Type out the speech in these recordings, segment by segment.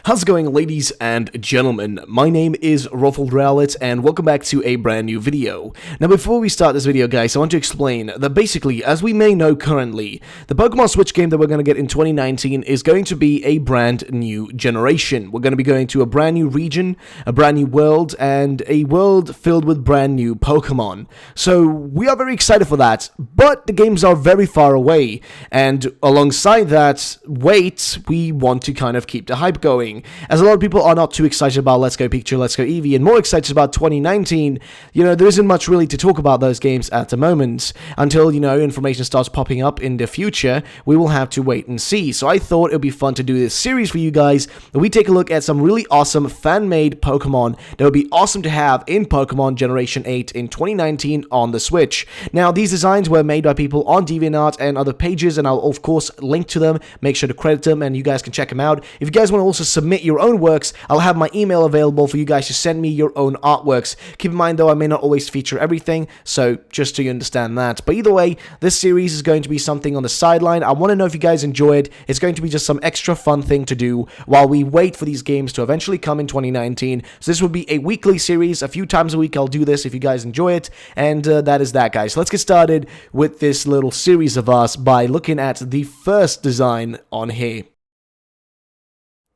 How's it going, ladies and gentlemen? My name is Rowlet, and welcome back to a brand new video. Now, before we start this video, guys, I want to explain that basically, as we may know currently, the Pokemon Switch game that we're going to get in 2019 is going to be a brand new generation. We're going to be going to a brand new region, a brand new world, and a world filled with brand new Pokemon. So, we are very excited for that, but the games are very far away, and alongside that wait, we want to kind of keep the hype going. As a lot of people are not too excited about Let's Go Pikachu, Let's Go Eevee, and more excited about 2019, there isn't much really to talk about those games at the moment. Until, information starts popping up in the future, we will have to wait and see. So I thought it would be fun to do this series for you guys, where we take a look at some really awesome fan-made Pokemon that would be awesome to have in Pokemon Generation 8 in 2019 on the Switch. Now, these designs were made by people on DeviantArt and other pages, and I'll, of course, link to them, make sure to credit them, and you guys can check them out. If you guys want to also submit your own works, I'll have my email available for you guys to send me your own artworks. Keep in mind, though, I may not always feature everything, so just so you understand that. But either way, this series is going to be something on the sideline. I want to know if you guys enjoy it. It's going to be just some extra fun thing to do while we wait for these games to eventually come in 2019. So this will be a weekly series. A few times a week I'll do this if you guys enjoy it. And that is that, guys. So let's get started with this little series of us by looking at the first design on here.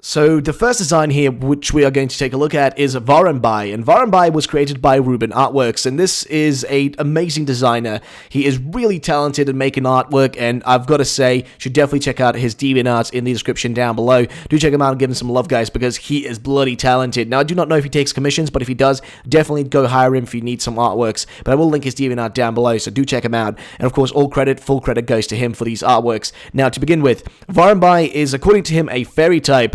So the first design here, which we are going to take a look at, is Varanbai, and Varanbai was created by Ruben Artworks, and this is an amazing designer. He is really talented at making artwork, and I've got to say, you should definitely check out his DeviantArt in the description down below. Do check him out and give him some love, guys, because he is bloody talented. Now, I do not know if he takes commissions, but if he does, definitely go hire him if you need some artworks, but I will link his DeviantArt down below, so do check him out. And of course, full credit goes to him for these artworks. Now, to begin with, Varanbai is, according to him, a fairy type,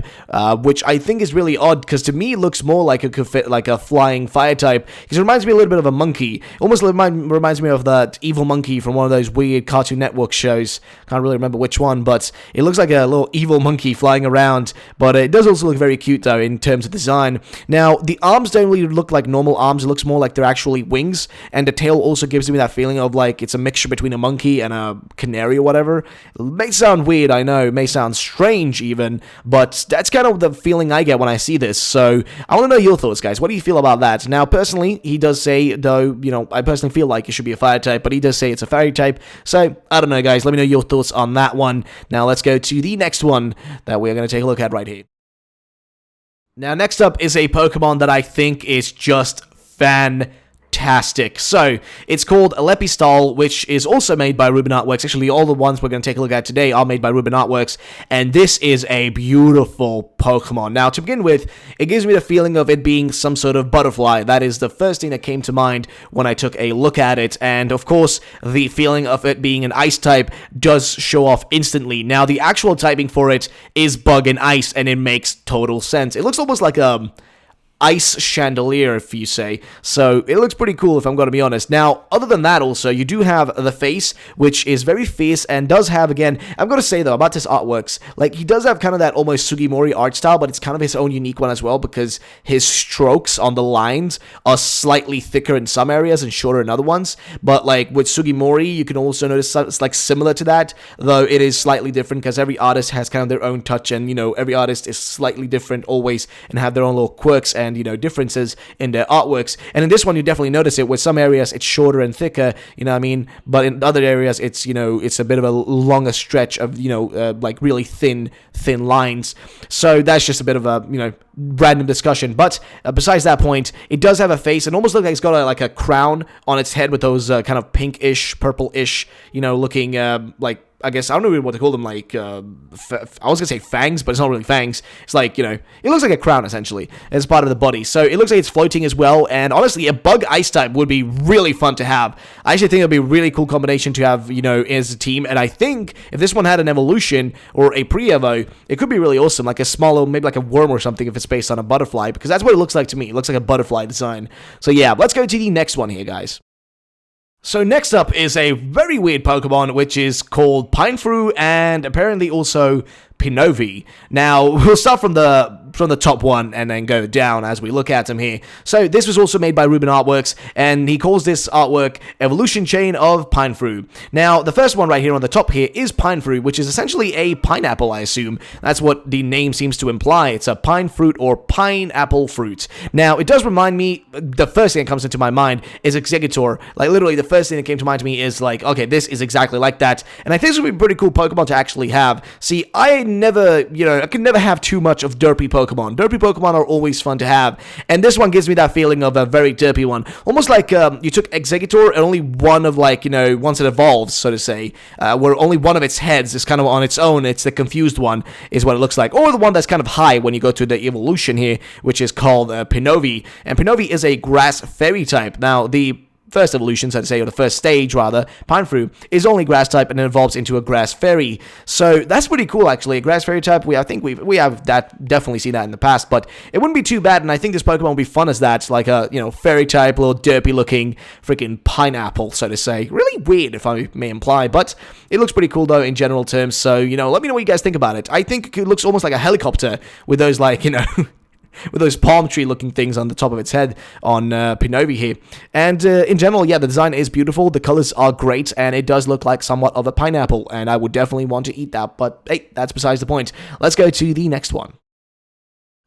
which I think is really odd, because to me it looks more like a flying fire type, because it reminds me a little bit of a monkey. It almost reminds me of that evil monkey from one of those weird Cartoon Network shows. Can't really remember which one, but it looks like a little evil monkey flying around, but it does also look very cute, though, in terms of design. Now, the arms don't really look like normal arms. It looks more like they're actually wings, and the tail also gives me that feeling of like it's a mixture between a monkey and a canary or whatever. It may sound weird, I know, it may sound strange even, but that's kind of the feeling I get when I see this. So I want to know your thoughts, guys. What do you feel about that? Now, personally, he does say, though, I personally feel like it should be a fire type, but he does say it's a fairy type. So I don't know, guys. Let me know your thoughts on that one. Now let's go to the next one that we're going to take a look at right here. Now, next up is a Pokemon that I think is just fantastic. So, it's called Lepistal, which is also made by Ruben Artworks. Actually, all the ones we're going to take a look at today are made by Ruben Artworks, and this is a beautiful Pokemon. Now, to begin with, it gives me the feeling of it being some sort of butterfly. That is the first thing that came to mind when I took a look at it, and of course, the feeling of it being an ice type does show off instantly. Now, the actual typing for it is bug and ice, and it makes total sense. It looks almost like a ice chandelier, if you say. So it looks pretty cool, if I'm going to be honest. Now, other than that, also, you do have the face, which is very fierce and does have, again, I'm going to say, though, about this artworks, like, he does have kind of that almost Sugimori art style, but it's kind of his own unique one as well, because his strokes on the lines are slightly thicker in some areas and shorter in other ones. But, like, with Sugimori, you can also notice it's, like, similar to that, though it is slightly different, because every artist has kind of their own touch, and, every artist is slightly different always, and have their own little quirks and differences in their artworks. And in this one, you definitely notice it. With some areas, it's shorter and thicker, what I mean? But in other areas, it's, it's a bit of a longer stretch of, like really thin lines. So that's just a bit of a, random discussion. But besides that point, it does have a face. It almost looks like it's got like a crown on its head with those kind of pinkish, purple-ish, looking like, I guess, I don't know what to call them, like, I was going to say fangs, but it's not really fangs. It's like, it looks like a crown, essentially, as part of the body. So it looks like it's floating as well, and honestly, a bug ice type would be really fun to have. I actually think it would be a really cool combination to have, as a team, and I think if this one had an evolution, or a pre-evo, it could be really awesome, like a small, maybe like a worm or something if it's based on a butterfly, because that's what it looks like to me. It looks like a butterfly design. So yeah, let's go to the next one here, guys. So next up is a very weird Pokemon, which is called Pinefru, and apparently also Pinovi. Now, we'll start from the from the top one and then go down as we look at him here. So this was also made by Ruben Artworks, and he calls this artwork Evolution Chain of Pine Fruit. Now, the first one right here on the top here is Pine Fruit, which is essentially a pineapple, I assume. That's what the name seems to imply. It's a pine fruit or pineapple fruit. Now, it does remind me, the first thing that comes into my mind is Exeggutor. Like, literally, the first thing that came to mind to me is like, okay, this is exactly like that. And I think this would be a pretty cool Pokemon to actually have. See, I can never have too much of derpy Pokemon. Derpy Pokemon are always fun to have. And this one gives me that feeling of a very derpy one. Almost like you took Exeggutor and only one of, like, once it evolves, so to say, where only one of its heads is kind of on its own. It's the confused one, is what it looks like. Or the one that's kind of high when you go to the evolution here, which is called Pinovi. And Pinovi is a grass fairy type. Now, the first evolution, so to say, or the first stage, rather, Pine Fruit, is only grass type and then evolves into a grass fairy. So that's pretty cool, actually. A grass fairy type, I think we have that, definitely seen that in the past, but it wouldn't be too bad, and I think this Pokemon would be fun as that, like a, fairy type, little derpy looking freaking pineapple, so to say. Really weird, if I may imply, but it looks pretty cool, though, in general terms, so, let me know what you guys think about it. I think it looks almost like a helicopter with those, like, with those palm tree looking things on the top of its head on Pinovi here. And in general, yeah, the design is beautiful, the colors are great, and it does look like somewhat of a pineapple, and I would definitely want to eat that, but hey, that's besides the point. Let's go to the next one.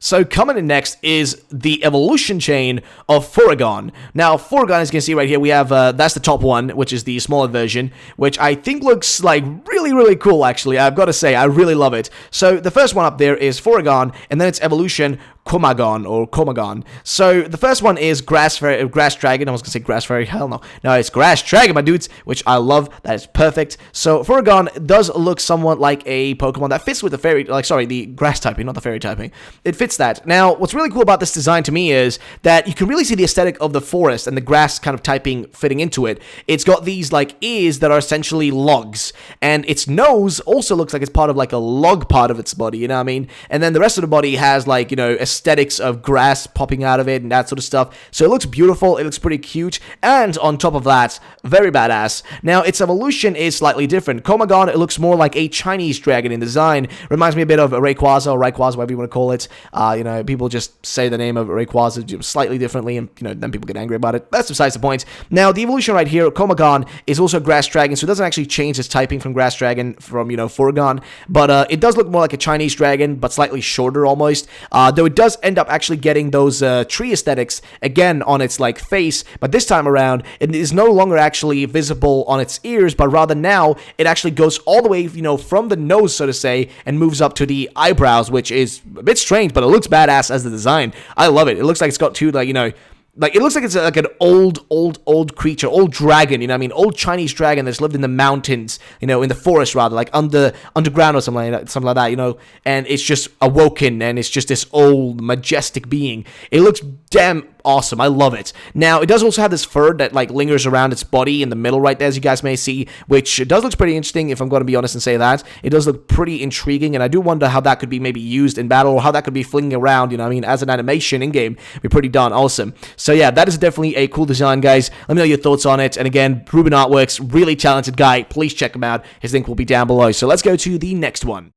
So coming in next is the evolution chain of Furagon. Now, Furagon, as you can see right here, we have, that's the top one, which is the smaller version, which I think looks like really, really cool, actually. I've got to say, I really love it. So the first one up there is Furagon, and then its evolution, Komagon, or Komagon. So the first one is Grass Dragon. I was going to say Grass Fairy. Hell no. No, it's Grass Dragon, my dudes, which I love. That is perfect. So Furagon does look somewhat like a Pokemon that fits with the fairy, the grass typing, not the fairy typing. It fits that. Now, what's really cool about this design to me is that you can really see the aesthetic of the forest and the grass kind of typing fitting into it. It's got these, like, ears that are essentially logs, and its nose also looks like it's part of, like, a log part of its body, you know what I mean? And then the rest of the body has, like, aesthetics of grass popping out of it and that sort of stuff. So it looks beautiful, it looks pretty cute, and on top of that, very badass. Now, its evolution is slightly different. Komagon, it looks more like a Chinese dragon in design. Reminds me a bit of Rayquaza, or Rayquaza, whatever you want to call it. People just say the name of Rayquaza slightly differently, and, then people get angry about it. That's besides the point. Now, the evolution right here, Komagon, is also Grass Dragon, so it doesn't actually change its typing from Grass Dragon from, Furagon, but it does look more like a Chinese dragon, but slightly shorter almost, though it does end up actually getting those tree aesthetics again on its like face, but this time around it is no longer actually visible on its ears, but rather now it actually goes all the way from the nose, so to say, and moves up to the eyebrows, which is a bit strange, but it looks badass as the design. I love it. It looks like it's got two, like, it looks like it's like an old creature, old dragon, old Chinese dragon that's lived in the mountains, in the forest rather, like underground or something like that, and it's just awoken, and it's just this old, majestic being. It looks damn awesome. I love it. Now, it does also have this fur that, like, lingers around its body in the middle right there, as you guys may see, which does look pretty interesting, if I'm going to be honest and say that. It does look pretty intriguing, and I do wonder how that could be maybe used in battle, or how that could be flinging around, as an animation in-game. Be pretty darn awesome. So yeah, that is definitely a cool design, guys. Let me know your thoughts on it. And again, Ruben Artworks, really talented guy. Please check him out. His link will be down below. So let's go to the next one.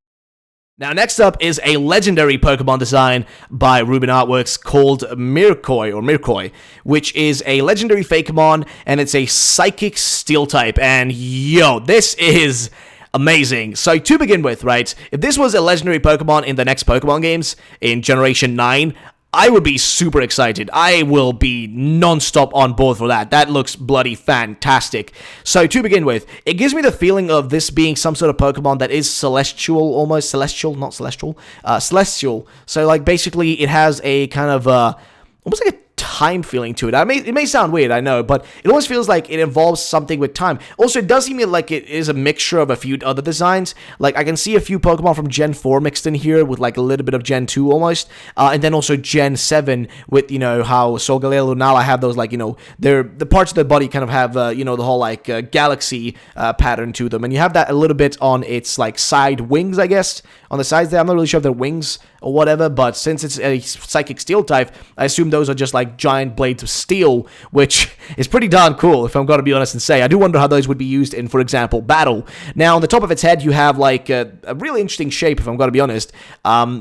Now, next up is a legendary Pokemon design by Ruben Artworks called Mirkoi, which is a legendary Fakemon, and it's a Psychic Steel type. And yo, this is amazing. So to begin with, right, if this was a legendary Pokemon in the next Pokemon games in Generation 9, I would be super excited. I will be non-stop on board for that. That looks bloody fantastic. So to begin with, it gives me the feeling of this being some sort of Pokemon that is celestial, almost celestial, not celestial, celestial. So like basically it has a kind of almost like a time feeling to it. It may sound weird, I know, but it almost feels like it involves something with time. Also, it does seem like it is a mixture of a few other designs. Like, I can see a few Pokemon from Gen 4 mixed in here with, like, a little bit of Gen 2 almost, and then also Gen 7 with, how Solgaleo and Lunala have those, like, the parts of their body kind of have, the whole, like, galaxy pattern to them, and you have that a little bit on its, like, side wings, I guess, on the sides there. I'm not really sure if they're wings or whatever, but since it's a Psychic Steel type, I assume those are just, like, like giant blades of steel, which is pretty darn cool, if I'm going to be honest and say. I do wonder how those would be used in, for example, battle. Now, on the top of its head, you have like a really interesting shape, if I'm going to be honest,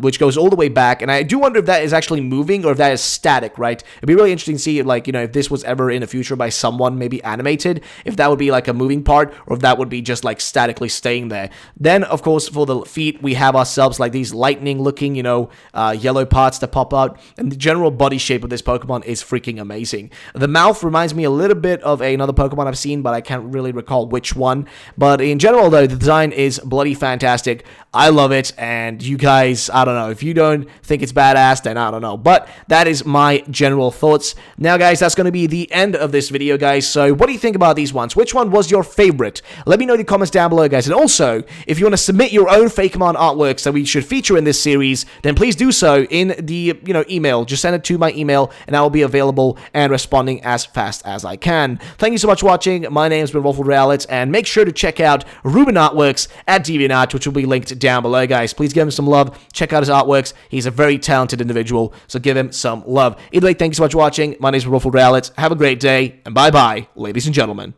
which goes all the way back, and I do wonder if that is actually moving or if that is static, right? It'd be really interesting to see, like, you know, if this was ever in the future by someone maybe animated, if that would be like a moving part, or if that would be just like statically staying there. Then, of course, for the feet, we have ourselves like these lightning-looking, you know, yellow parts that pop out, and the general body shape of this Pokemon is freaking amazing. The mouth reminds me a little bit of another Pokemon I've seen, but I can't really recall which one. But in general, though, the design is bloody fantastic. I love it, and you guys, I don't know, if you don't think it's badass, then I don't know. But that is my general thoughts. Now, guys, that's going to be the end of this video, guys. So what do you think about these ones? Which one was your favorite? Let me know in the comments down below, guys. And also, if you want to submit your own Fakemon artworks that we should feature in this series, then please do so in the, you know, email. Just send it to my email, and I will be available and responding as fast as I can. Thank you so much for watching. My name's been WolfWildrallet, and make sure to check out Ruben Artworks at DeviantArt, which will be linked down below, guys. Please give him some love. Check out his artworks. He's a very talented individual, so give him some love. Either way, thank you so much for watching. My name's WolfWildrallet. Have a great day, and bye-bye, ladies and gentlemen.